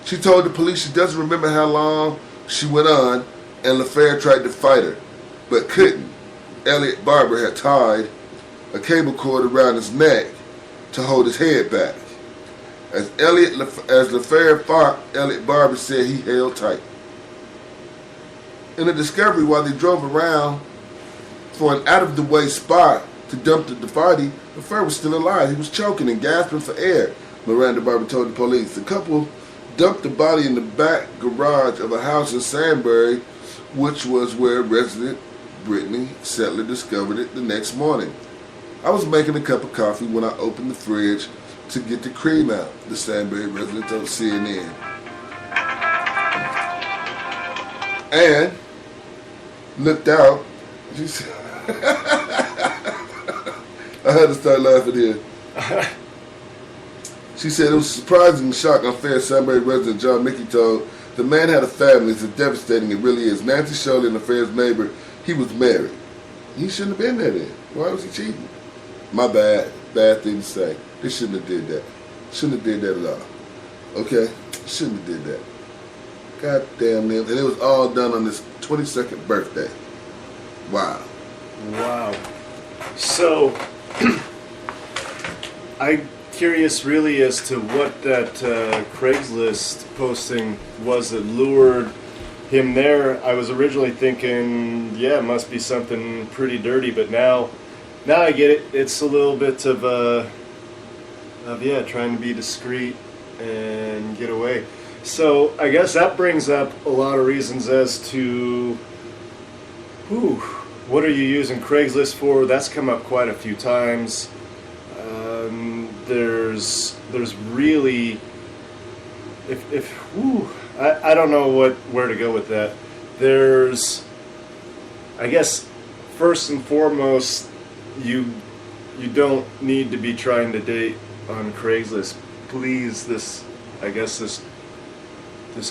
She told the police she doesn't remember how long she went on, and LaFair tried to fight her, but couldn't. Elliot Barber had tied a cable cord around his neck to hold his head back. As LaFair fought, Elliot Barber said he held tight. In a discovery while they drove around for an out-of-the-way spot to dump the body, LaFair was still alive. He was choking and gasping for air, Miranda Barber told the police. The couple dumped the body in the back garage of a house in Sandbury, which was where resident Brittany Settler discovered it the next morning. I was making a cup of coffee when I opened the fridge to get the cream out, the Sandbury resident told CNN. And looked out. She said, I had to start laughing here. She said it was a surprising shock unfair Sandbury resident John Mickey told. The man had a family. It's devastating. It really is. Nancy Shirley and LaFair's neighbor, he was married. He shouldn't have been there then. Why was he cheating? My bad. Bad thing to say. They shouldn't have did that. Shouldn't have did that at all. Okay? Shouldn't have did that. God damn them. And it was all done on his 22nd birthday. Wow. Wow. So, I'm curious really as to what that Craigslist posting was that lured him there. I was originally thinking, yeah, it must be something pretty dirty, but now I get it. It's a little bit of trying to be discreet and get away. So I guess that brings up a lot of reasons as to what are you using Craigslist for? That's come up quite a few times. There's really, I don't know where to go with that. There's, I guess, first and foremost, you don't need to be trying to date on Craigslist. Please, this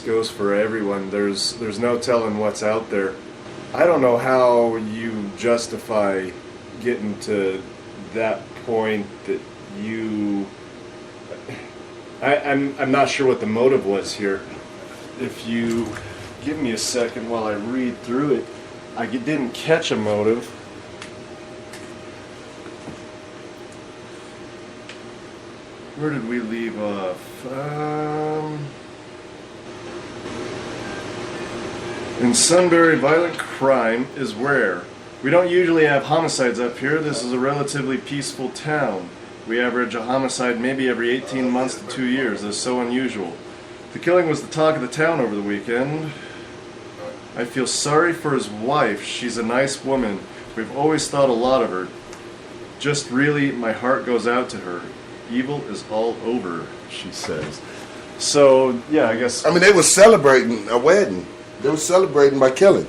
goes for everyone. There's no telling what's out there. I don't know how you justify getting to that point that I'm not sure what the motive was here. If you give me a second while I read through it, I didn't catch a motive. Where did we leave off? In Sunbury, violent crime is rare. We don't usually have homicides up here. This is a relatively peaceful town. We average a homicide maybe every 18 months to 2 years. That's so unusual. The killing was the talk of the town over the weekend. I feel sorry for his wife. She's a nice woman. We've always thought a lot of her. Just really, my heart goes out to her. Evil is all over, she says. So, yeah, I guess... I mean, they were celebrating a wedding. They were celebrating by killing.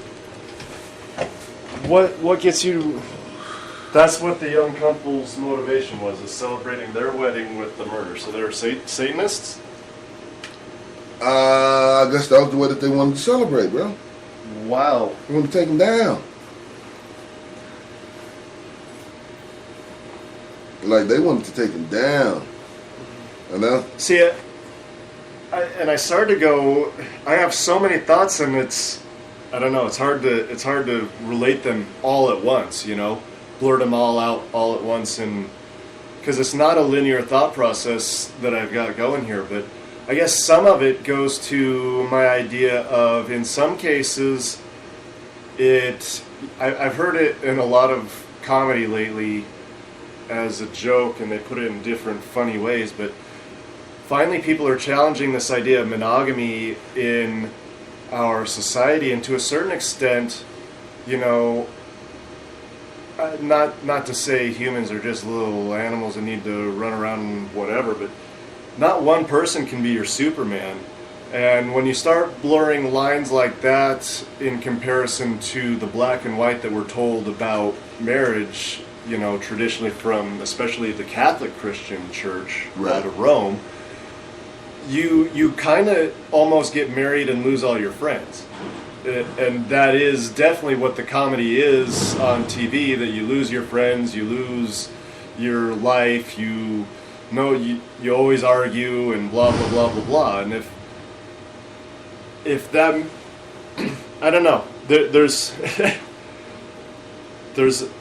What gets you... That's what the young couple's motivation was, is celebrating their wedding with the murder. So they were Satanists? I guess that was the way that they wanted to celebrate, bro. Wow. They wanted to take him down. Like, they wanted to take him down. You know? See, I started to go, I have so many thoughts, and I don't know, it's hard to relate them all at once, you know? Blurt them all out all at once, and because it's not a linear thought process that I've got going here, but I guess some of it goes to my idea of, in some cases, I've heard it in a lot of comedy lately as a joke, and they put it in different funny ways, but finally people are challenging this idea of monogamy in our society, and to a certain extent, you know, not to say humans are just little animals that need to run around and whatever, but not one person can be your Superman. And when you start blurring lines like that in comparison to the black and white that we're told about marriage, you know, traditionally from especially the Catholic Christian Church out of Rome, you kind of almost get married and lose all your friends. And that is definitely what the comedy is on TV, that you lose your friends, you lose your life, you always argue and blah, blah, blah, blah, blah. And if that, I don't know, there's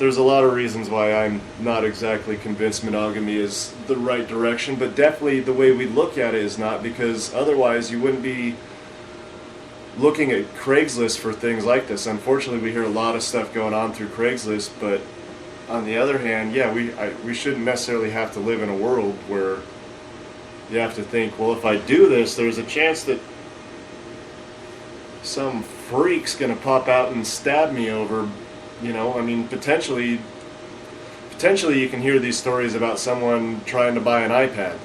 a lot of reasons why I'm not exactly convinced monogamy is the right direction, but definitely the way we look at it is not, because otherwise you wouldn't be looking at Craigslist for things like this. Unfortunately, we hear a lot of stuff going on through Craigslist, but on the other hand, yeah, we shouldn't necessarily have to live in a world where you have to think, well, if I do this, there's a chance that some freak's going to pop out and stab me over, you know, I mean, potentially you can hear these stories about someone trying to buy an iPad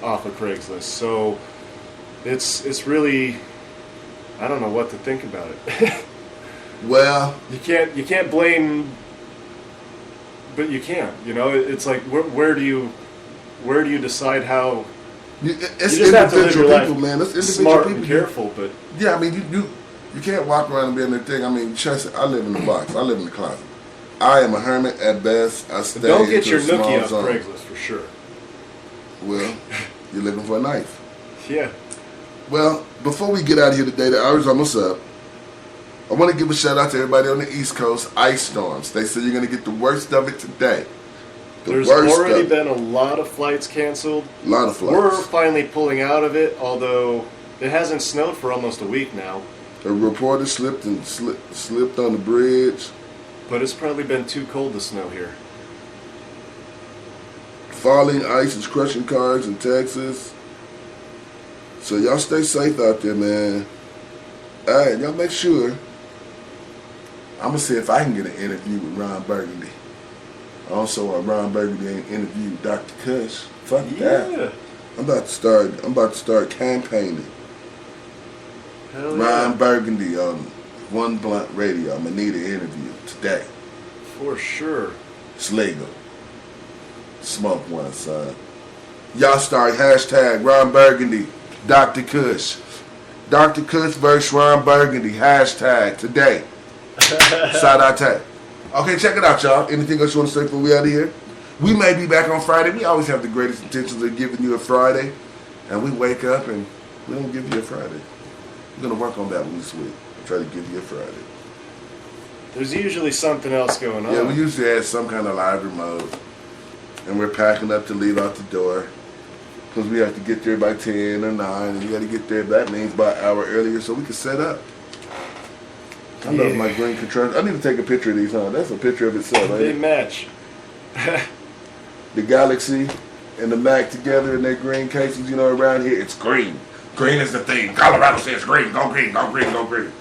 off of Craigslist. So it's really, I don't know what to think about it. Well, you can't blame, but you can. You know, it's like where do you decide how? It's you just have to live your life, man. It's individual smart people. and careful, but yeah, I mean, you can't walk around and be in the thing. I mean, trust it, I live in the box. I live in the closet. I am a hermit at best. I stay. Don't get your into a nookie small off zone. Craigslist for sure. Well, you're looking for a knife. Yeah. Well, before we get out of here today, the hour's almost up. I want to give a shout out to everybody on the East Coast. Ice storms. They say you're going to get the worst of it today. There's already been a lot of flights canceled. A lot of flights. We're finally pulling out of it, although it hasn't snowed for almost a week now. A reporter slipped on the bridge. But it's probably been too cold to snow here. Falling ice is crushing cars in Texas. So y'all stay safe out there, man. Alright, y'all make sure. I'm gonna see if I can get an interview with Ron Burgundy. Also, Ron Burgundy ain't interviewed Dr. Kush. Fuck that. I'm about to start campaigning. Hell Ron yeah. Burgundy on One Blunt Radio. I'm gonna need an interview today. For sure. It's legal. Smoke one, son. Y'all start hashtag Ron Burgundy, Dr. Kush. Dr. Kush versus Ron Burgundy, hashtag today. Shout out to. Okay, check it out, y'all. Anything else you want to say before we out of here? We may be back on Friday. We always have the greatest intentions of giving you a Friday. And we wake up and we don't give you a Friday. We're going to work on that one this week. Try to give you a Friday. There's usually something else going on. Yeah, we usually have some kind of live remote. And we're packing up to leave out the door. Because we have to get there by 10 or 9. And we got to get there, that means, by an hour earlier so we can set up. I love my green contrast. I need to take a picture of these, huh? That's a picture of itself, right? They match. The Galaxy and the Mac together in their green cases, you know, around here, it's green. Green is the thing. Colorado says green. Go green, go green, go green.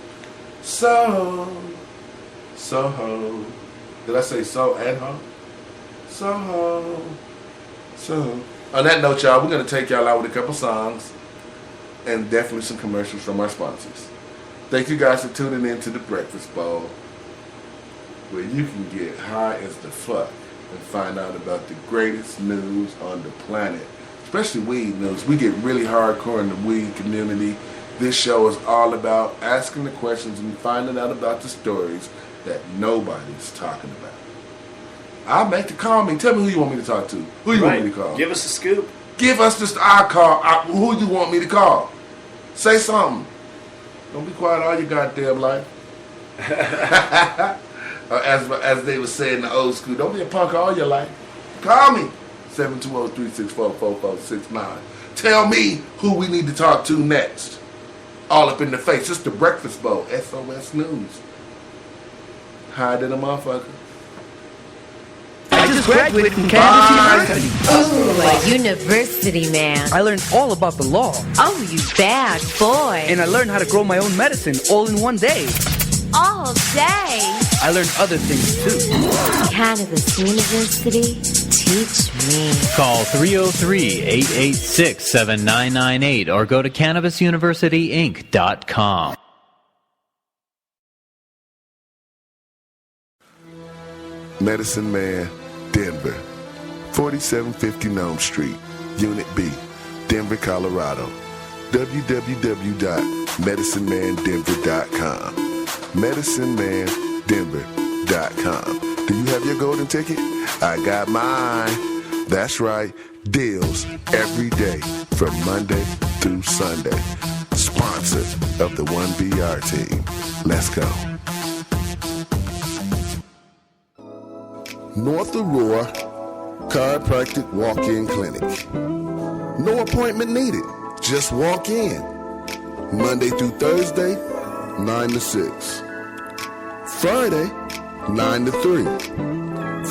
Soho. Did I say so and ho? Soho. On that note, y'all, we're going to take y'all out with a couple songs and definitely some commercials from our sponsors. Thank you guys for tuning in to The Breakfast Bowl, where you can get high as the fuck and find out about the greatest news on the planet, especially weed news. We get really hardcore in the weed community. This show is all about asking the questions and finding out about the stories that nobody's talking about. I'll make the call me. Tell me who you want me to talk to. Who you want me to call? Give us a scoop. Give us this. I'll call. Who you want me to call? Say something. Don't be quiet all your goddamn life. As they would say in the old school, don't be a punk all your life. Call me. 720-364-4469. Tell me who we need to talk to next. All up in the face. It's The Breakfast Bowl. S.O.S. News. Hide in a motherfucker. I just graduated from Kansas University. Ooh, a university man. I learned all about the law. Oh, you bad boy. And I learned how to grow my own medicine all in one day. All day. I learned other things too. Cannabis University, teach me. Call 303-886-7998 or go to CannabisUniversityInc.com. Medicine Man, Denver. 4750 Nome Street, Unit B, Denver, Colorado. www.medicinemandenver.com. MedicineManDenver.com. Do you have your golden ticket? I got mine. That's right. Deals every day from Monday through Sunday. Sponsor of the 1BR team. Let's go. North Aurora Chiropractic Walk-In Clinic. No appointment needed. Just walk in. Monday through Thursday, 9 to 6. Friday, 9 to 3.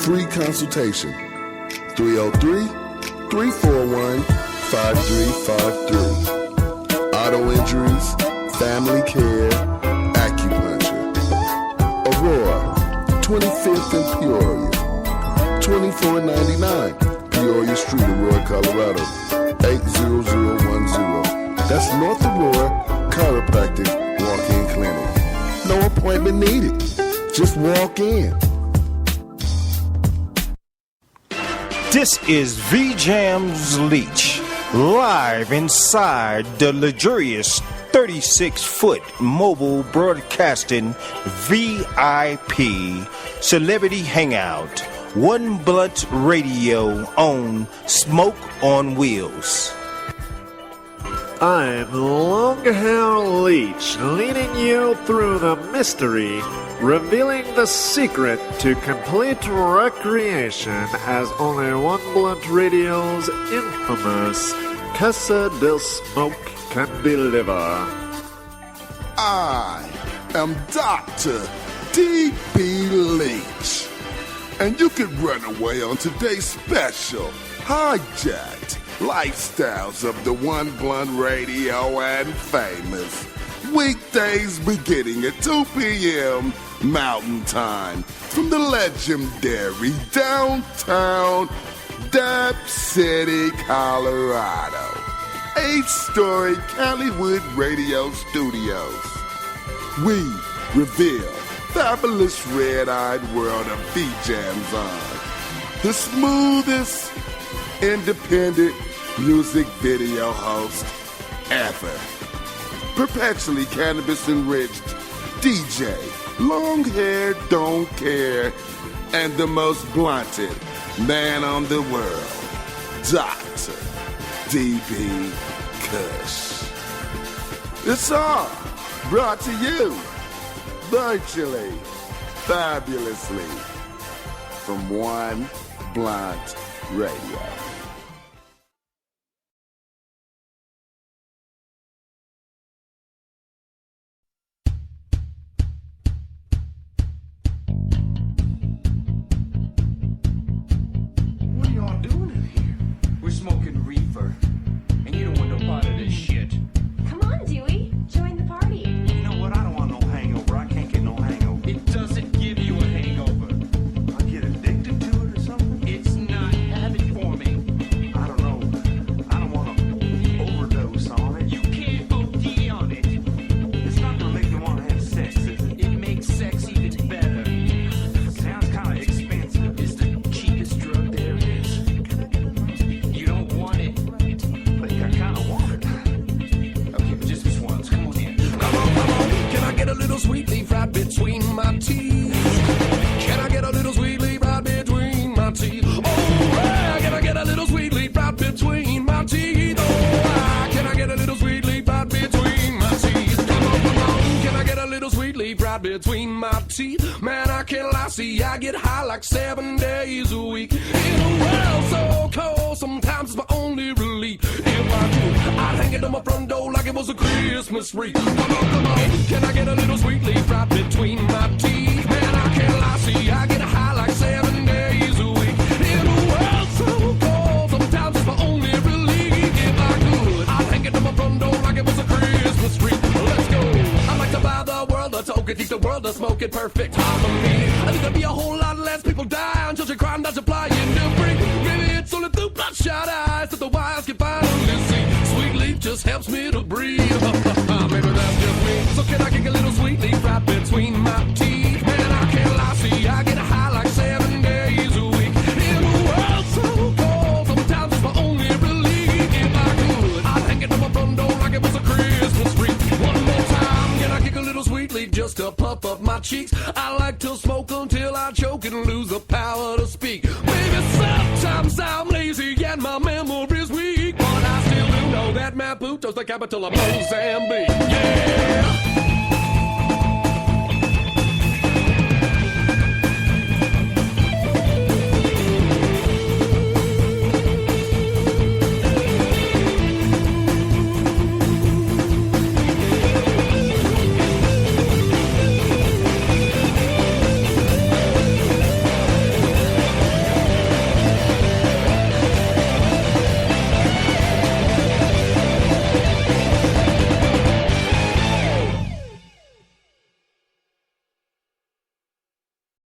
Free consultation. 303-341-5353. Auto injuries, family care, acupuncture. Aurora, 25th and Peoria. 2499 Peoria Street, Aurora, Colorado. 80010. That's North Aurora Chiropractic Walk-In Clinic. No appointment needed. Just walk in. This is V-Jam's Leech, live inside the luxurious 36-foot mobile broadcasting VIP celebrity hangout. One Blunt Radio on Smoke on Wheels. I'm Longhair Leech, leading you through the mystery, revealing the secret to complete recreation as only One Blunt Radio's infamous Casa del Smoke can deliver. I am Dr. D.P. Leach. And you can run away on today's special, hijacked, lifestyles of the One Blunt Radio and Famous. Weekdays beginning at 2 p.m. Mountain Time from the legendary downtown Dap City, Colorado. 8-story Hollywood Radio Studios. We reveal fabulous red-eyed world of V-Jams on. The smoothest independent music video host ever. Perpetually cannabis-enriched DJ, long hair, don't care, and the most blunted man on the world, Dr. D.B. Kush. It's all brought to you virtually, fabulously, from One Blunt Radio. What are y'all doing in here? We're smoking reefer. And you don't want no part of this shit. Come on, Dewey. Join the party. You know what? I don't want no hangover. I can't get no hangover. It doesn't give you a hangover. I get addicted to it or something? It's not habit forming. I don't know. I don't want to overdose on it. You can't OD on it. It's not going to make you want to have sex, is it? It makes sex even better. Sounds kind of expensive. It's the cheapest drug there is. You don't want it. I think I kind of want it. Okay, but just this once. Come on in. Come on. Can I get a little sweet leaf right between my teeth? Can I get a little sweet leaf right between my teeth? Oh, yeah. Can I get a little sweet leaf right between my teeth? Oh, can I get a little sweet leaf right between my teeth? Come on. Can I get a little sweet leaf right between my teeth? Man, I can't lie, see, I get high like 7 days a week. In a world so cold, sometimes it's my only relief. If I could, I'd hang it on my front door like it was a Christmas wreath. Come on. Can I get a little sweet leaf right between my teeth? Man, I can't lie, see, I get high like 7 days a week. In a world so cold, sometimes it's my only relief. If I could, I'd hang it on my front door like it was a Christmas wreath. Let's go. I'd like to buy the world a token, teach the world to smoke it perfect harmony. I think there'd be a whole lot less people die on children crime that's applying debris. Maybe it's only through bloodshot eyes that the wise can finally see. Sweet leaf just helps me to breathe. Maybe that's just me. So can I kick a little sweet leaf right between my teeth? Man, I can't lie, see, I get high like 7 days a week. In a world so cold, sometimes it's my only relief. If I could, I'd hang it on my front door like it was a Christmas tree. One more time, can I kick a little sweet leaf just to puff up my cheeks? I like to smoke until I choke and lose the power to speak. Maybe sometimes I'm lazy and my memory's weak, but I still do know that Maputo's the capital of Mozambique. Yeah!